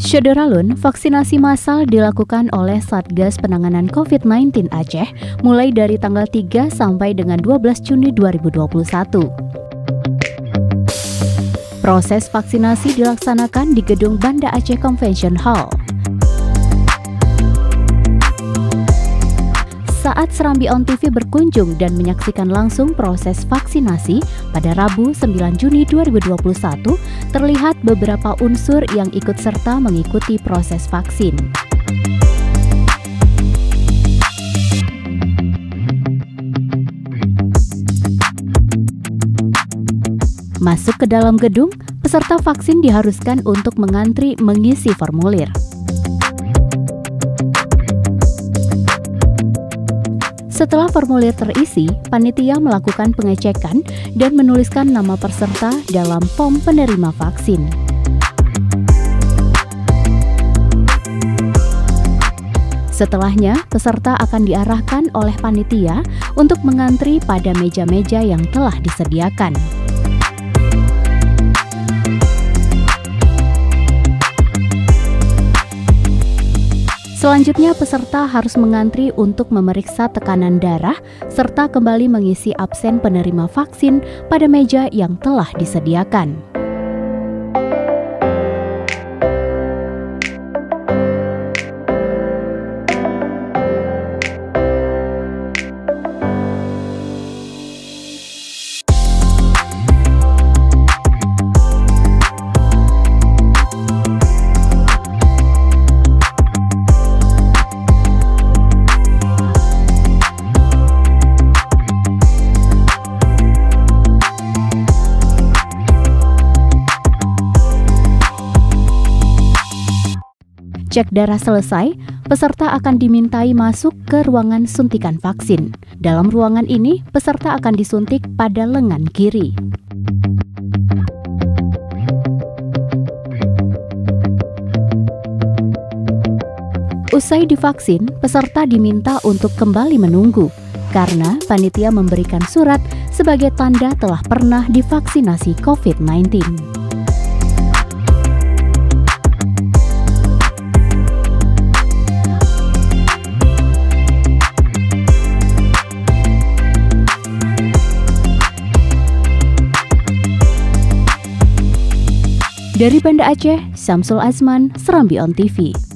Syederalun, vaksinasi massal dilakukan oleh Satgas Penanganan COVID-19 Aceh mulai dari tanggal 3 sampai dengan 12 Juni 2021. Proses vaksinasi dilaksanakan di gedung Banda Aceh Convention Hall. Saat Serambi On TV berkunjung dan menyaksikan langsung proses vaksinasi pada Rabu 9 Juni 2021, terlihat beberapa unsur yang ikut serta mengikuti proses vaksin. Masuk ke dalam gedung, peserta vaksin diharuskan untuk mengantri mengisi formulir. Setelah formulir terisi, panitia melakukan pengecekan dan menuliskan nama peserta dalam form penerima vaksin. Setelahnya, peserta akan diarahkan oleh panitia untuk mengantri pada meja-meja yang telah disediakan. Selanjutnya, peserta harus mengantri untuk memeriksa tekanan darah serta kembali mengisi absen penerima vaksin pada meja yang telah disediakan. Cek darah selesai, peserta akan dimintai masuk ke ruangan suntikan vaksin. Dalam ruangan ini, peserta akan disuntik pada lengan kiri. Usai divaksin, peserta diminta untuk kembali menunggu, karena panitia memberikan surat sebagai tanda telah pernah divaksinasi COVID-19. Dari Banda Aceh, Syamsul Azman, Serambi On TV.